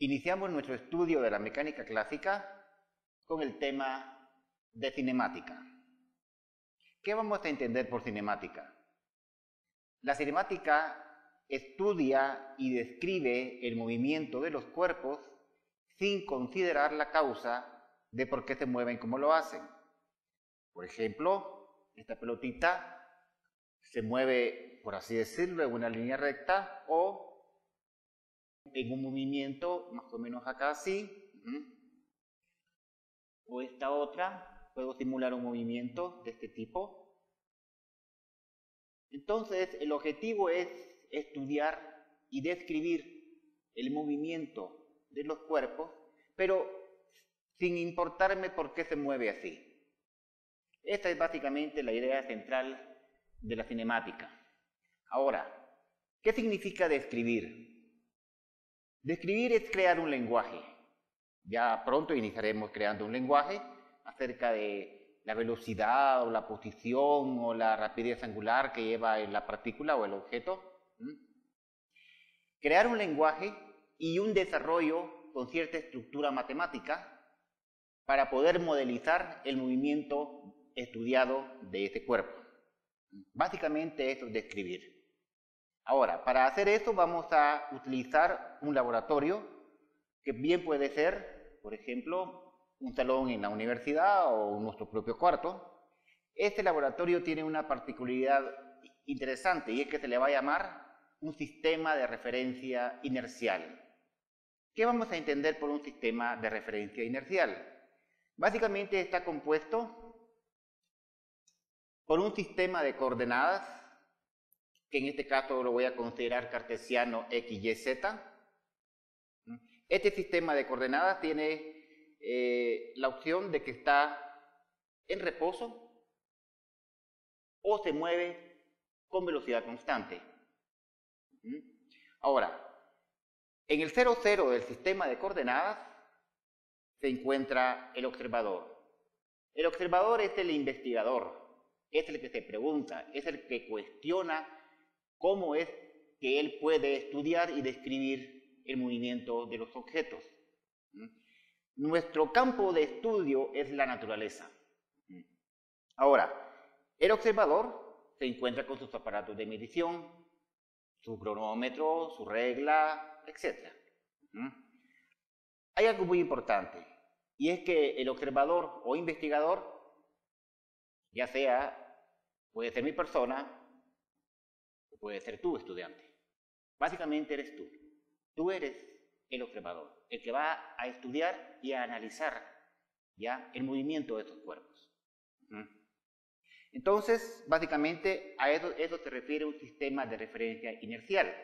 Iniciamos nuestro estudio de la mecánica clásica con el tema de cinemática. ¿Qué vamos a entender por cinemática? La cinemática estudia y describe el movimiento de los cuerpos sin considerar la causa de por qué se mueven como lo hacen. Por ejemplo, esta pelotita se mueve, por así decirlo, en una línea recta o en un movimiento más o menos acá así. O esta otra, puedo simular un movimiento de este tipo. Entonces, el objetivo es estudiar y describir el movimiento de los cuerpos, pero sin importarme por qué se mueve así. Esta es básicamente la idea central de la cinemática. Ahora, ¿qué significa describir? Describir es crear un lenguaje. Ya pronto iniciaremos creando un lenguaje acerca de la velocidad o la posición o la rapidez angular que lleva la partícula o el objeto. Crear un lenguaje y un desarrollo con cierta estructura matemática para poder modelizar el movimiento estudiado de ese cuerpo. Básicamente eso es describir. Ahora, para hacer eso vamos a utilizar un laboratorio que bien puede ser, por ejemplo, un salón en la universidad o nuestro propio cuarto. Este laboratorio tiene una particularidad interesante y es que se le va a llamar un sistema de referencia inercial. ¿Qué vamos a entender por un sistema de referencia inercial? Básicamente está compuesto por un sistema de coordenadas, que en este caso lo voy a considerar cartesiano x, y, z. Este sistema de coordenadas tiene la opción de que está en reposo o se mueve con velocidad constante. Ahora, en el 0, 0 del sistema de coordenadas se encuentra el observador. El observador es el investigador, es el que se pregunta, es el que cuestiona cómo es que él puede estudiar y describir el movimiento de los objetos. Nuestro campo de estudio es la naturaleza. Ahora, el observador se encuentra con sus aparatos de medición, su cronómetro, su regla, etc. Hay algo muy importante, y es que el observador o investigador, ya sea, puede ser mi persona, o puede ser tú, estudiante. Básicamente eres tú. Tú eres el observador, el que va a estudiar y a analizar ya el movimiento de estos cuerpos. Entonces, básicamente, a eso se refiere un sistema de referencia inercial,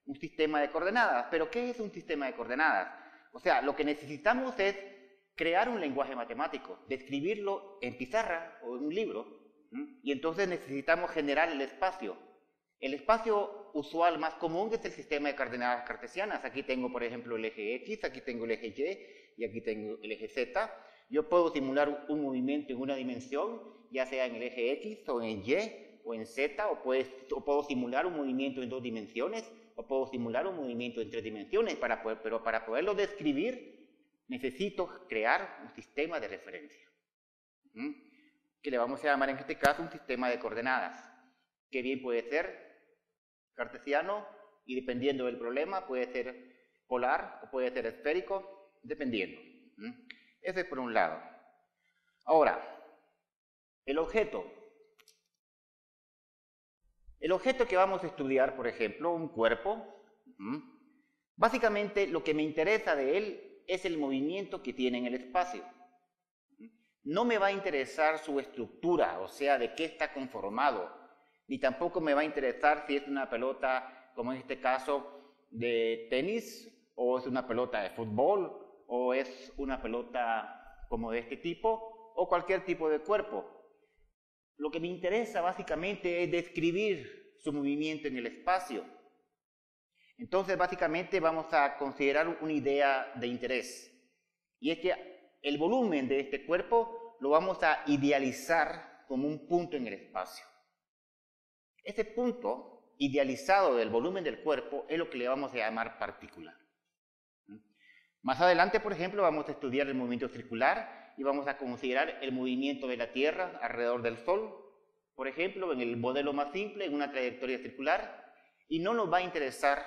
un sistema de coordenadas. ¿Pero qué es un sistema de coordenadas? O sea, lo que necesitamos es crear un lenguaje matemático, describirlo en pizarra o en un libro, y entonces necesitamos generar el espacio. El espacio usual más común es el sistema de coordenadas cartesianas. Aquí tengo, por ejemplo, el eje X, aquí tengo el eje Y y aquí tengo el eje Z. Yo puedo simular un movimiento en una dimensión, ya sea en el eje X o en Y o en Z, o puedo simular un movimiento en 2 dimensiones, o puedo simular un movimiento en 3 dimensiones, pero para poderlo describir necesito crear un sistema de referencia, que le vamos a llamar en este caso un sistema de coordenadas, que bien puede ser cartesiano y dependiendo del problema puede ser polar o puede ser esférico, dependiendo. Eso es por un lado. Ahora, el objeto. El objeto que vamos a estudiar, por ejemplo, un cuerpo, básicamente lo que me interesa de él es el movimiento que tiene en el espacio. No me va a interesar su estructura, o sea, de qué está conformado, ni tampoco me va a interesar si es una pelota, como en este caso, de tenis, o es una pelota de fútbol, o es una pelota como de este tipo, o cualquier tipo de cuerpo. Lo que me interesa básicamente es describir su movimiento en el espacio. Entonces, básicamente vamos a considerar una idea de interés, y es que el volumen de este cuerpo lo vamos a idealizar como un punto en el espacio. Ese punto idealizado del volumen del cuerpo es lo que le vamos a llamar partícula. Más adelante, por ejemplo, vamos a estudiar el movimiento circular y vamos a considerar el movimiento de la Tierra alrededor del Sol, por ejemplo, en el modelo más simple, en una trayectoria circular, y no nos va a interesar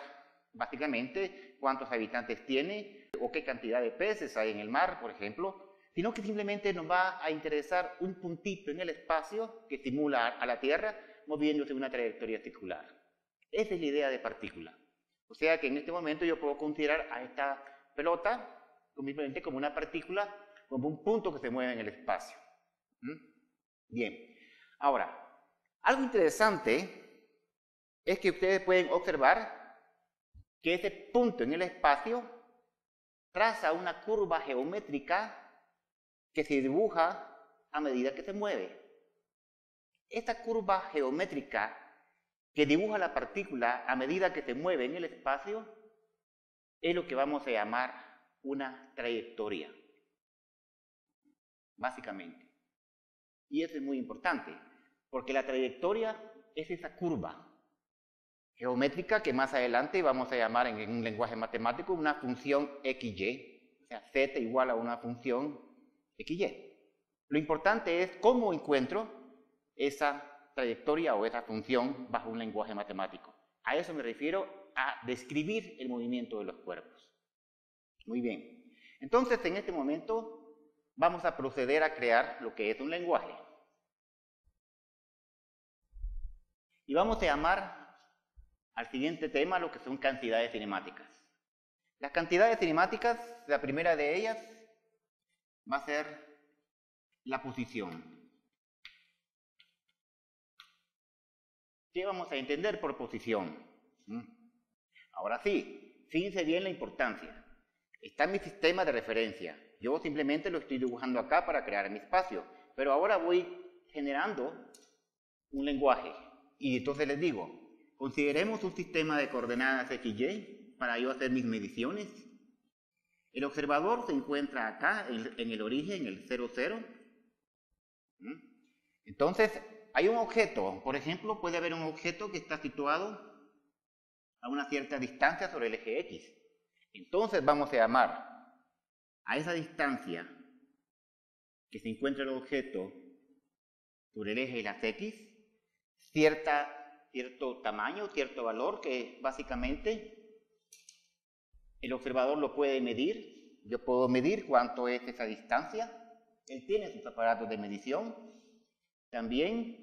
básicamente cuántos habitantes tiene o qué cantidad de peces hay en el mar, por ejemplo, sino que simplemente nos va a interesar un puntito en el espacio que simula a la Tierra moviéndose en una trayectoria circular. Esa es la idea de partícula. O sea que en este momento yo puedo considerar a esta pelota simplemente como una partícula, como un punto que se mueve en el espacio. Bien. Ahora, algo interesante es que ustedes pueden observar que ese punto en el espacio traza una curva geométrica que se dibuja a medida que se mueve. Esta curva geométrica que dibuja la partícula a medida que se mueve en el espacio es lo que vamos a llamar una trayectoria, básicamente. Y eso es muy importante, porque la trayectoria es esa curva geométrica que más adelante vamos a llamar en un lenguaje matemático una función XY, o sea, z igual a una función XY. Lo importante es cómo encuentro esa trayectoria o esa función bajo un lenguaje matemático. A eso me refiero, a describir el movimiento de los cuerpos. Muy bien. Entonces, en este momento vamos a proceder a crear lo que es un lenguaje. Y vamos a llamar al siguiente tema lo que son cantidades cinemáticas. Las cantidades cinemáticas, la primera de ellas va a ser la posición. ¿Qué vamos a entender por posición? Ahora sí, fíjense bien la importancia. Está en mi sistema de referencia. Yo simplemente lo estoy dibujando acá para crear mi espacio. Pero ahora voy generando un lenguaje. Y entonces les digo, consideremos un sistema de coordenadas XY para yo hacer mis mediciones. El observador se encuentra acá en el origen, el 0, 0. Entonces, hay un objeto. Por ejemplo, puede haber un objeto que está situado a una cierta distancia sobre el eje X. Entonces vamos a llamar a esa distancia que se encuentra el objeto sobre el eje de las X, cierto tamaño, cierto valor, que básicamente el observador lo puede medir. Yo puedo medir cuánto es esa distancia. Él tiene sus aparatos de medición. También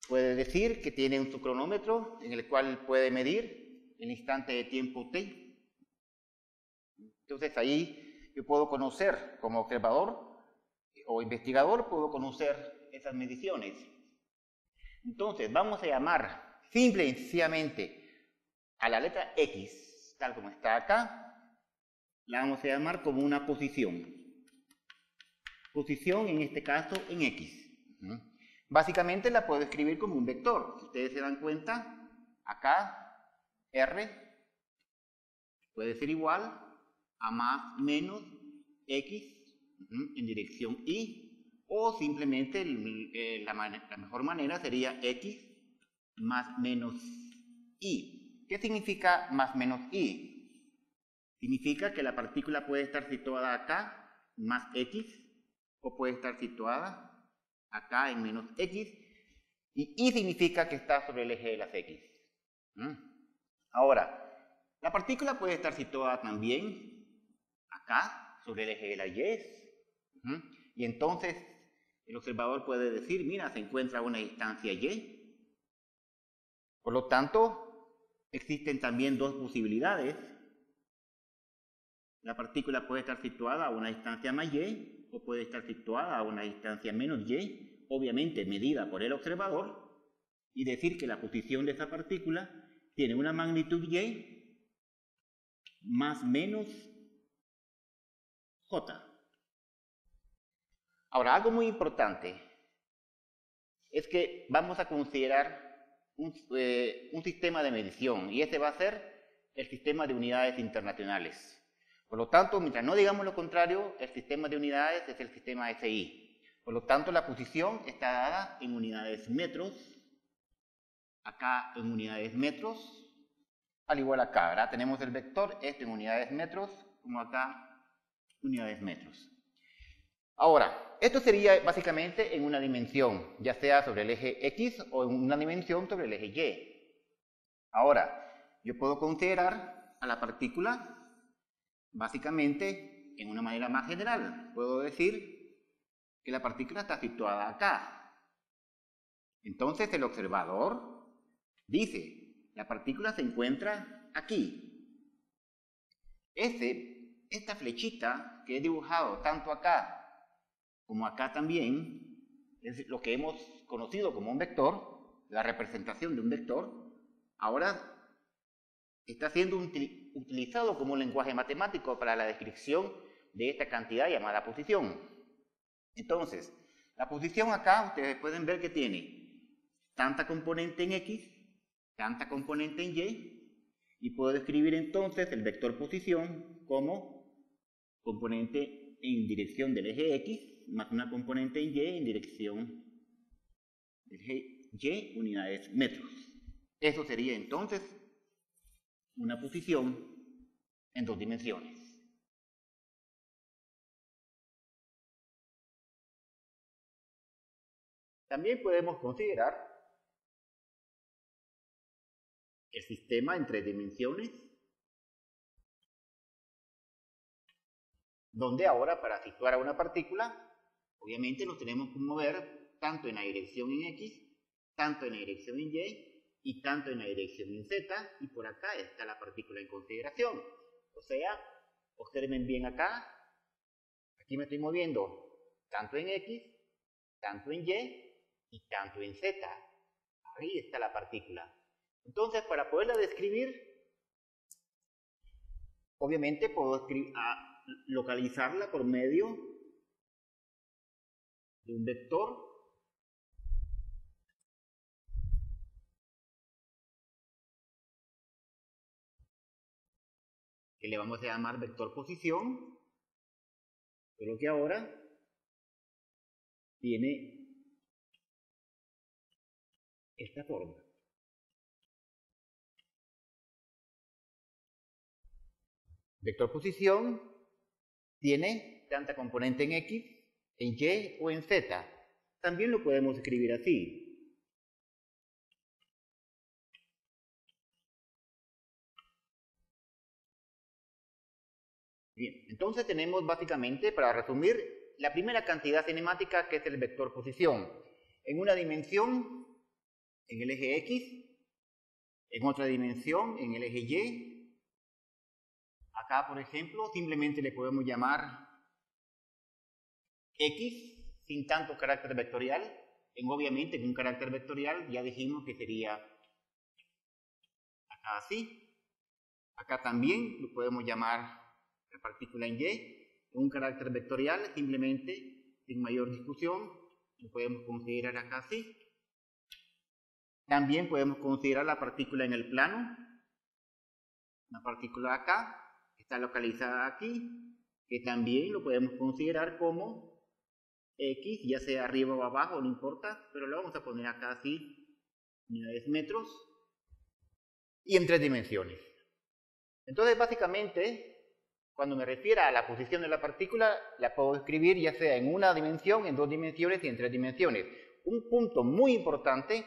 puede decir que tiene su cronómetro en el cual puede medir el instante de tiempo t. Entonces ahí yo puedo conocer, como observador o investigador, puedo conocer esas mediciones. Entonces vamos a llamar simple y sencillamente a la letra X, tal como está acá, la vamos a llamar como una posición. Posición en este caso en X. Básicamente la puedo escribir como un vector. Si ustedes se dan cuenta, acá R puede ser igual a más menos X en dirección Y, o simplemente la mejor manera sería X más menos Y. ¿Qué significa más menos Y? Significa que la partícula puede estar situada acá, más X, o puede estar situada acá en menos X, y Y significa que está sobre el eje de las X. Ahora, la partícula puede estar situada también acá, sobre el eje de las Y, y entonces el observador puede decir, mira, se encuentra a una distancia Y. Por lo tanto, existen también dos posibilidades. La partícula puede estar situada a una distancia más Y, o puede estar situada a una distancia menos Y, obviamente medida por el observador, y decir que la posición de esa partícula tiene una magnitud Y más menos J. Ahora, algo muy importante es que vamos a considerar un sistema de medición, y este va a ser el sistema de unidades internacionales. Por lo tanto, mientras no digamos lo contrario, el sistema de unidades es el sistema SI. Por lo tanto, la posición está dada en unidades metros, acá en unidades metros, al igual acá, ¿verdad? Tenemos el vector, en unidades metros, como acá, unidades metros. Ahora, esto sería básicamente en una dimensión, ya sea sobre el eje X o en una dimensión sobre el eje Y. Ahora, yo puedo considerar a la partícula básicamente en una manera más general. Puedo decir que la partícula está situada acá. Entonces el observador dice, la partícula se encuentra aquí. Esta flechita que he dibujado tanto acá como acá también, es lo que hemos conocido como un vector, la representación de un vector, ahora está siendo utilizado como un lenguaje matemático para la descripción de esta cantidad llamada posición. Entonces, la posición acá, ustedes pueden ver que tiene tanta componente en X, tanta componente en Y, y puedo escribir entonces el vector posición como componente en dirección del eje X, más una componente en Y en dirección del eje Y, unidades metros. Eso sería entonces una posición en dos dimensiones. También podemos considerar el sistema en tres dimensiones, donde ahora para situar a una partícula, obviamente nos tenemos que mover tanto en la dirección en X, tanto en la dirección en Y, y tanto en la dirección en Z, y por acá está la partícula en consideración. O sea, observen bien acá, aquí me estoy moviendo tanto en X, tanto en Y, y tanto en Z. Ahí está la partícula. Entonces, para poderla describir, obviamente puedo localizarla por medio de un vector que le vamos a llamar vector posición, pero que ahora tiene esta forma. Vector posición tiene tanta componente en X, en Y o en Z. También lo podemos escribir así. Bien, entonces tenemos básicamente, para resumir, la primera cantidad cinemática que es el vector posición. En una dimensión, en el eje X, en otra dimensión, en el eje Y. Acá, por ejemplo, simplemente le podemos llamar X sin tanto carácter vectorial. Obviamente, en un carácter vectorial ya dijimos que sería acá así. Acá también lo podemos llamar la partícula en Y. Un carácter vectorial, simplemente, sin mayor discusión, lo podemos considerar acá así. También podemos considerar la partícula en el plano. Una partícula acá, que está localizada aquí, que también lo podemos considerar como X, ya sea arriba o abajo, no importa, pero lo vamos a poner acá así, unidades metros, y en tres dimensiones. Entonces, básicamente, cuando me refiero a la posición de la partícula, la puedo escribir ya sea en una dimensión, en dos dimensiones y en tres dimensiones. Un punto muy importante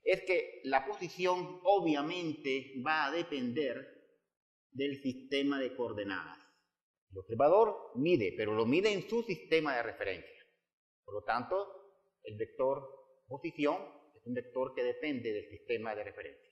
es que la posición obviamente va a depender del sistema de coordenadas. El observador mide, pero lo mide en su sistema de referencia. Por lo tanto, el vector posición es un vector que depende del sistema de referencia.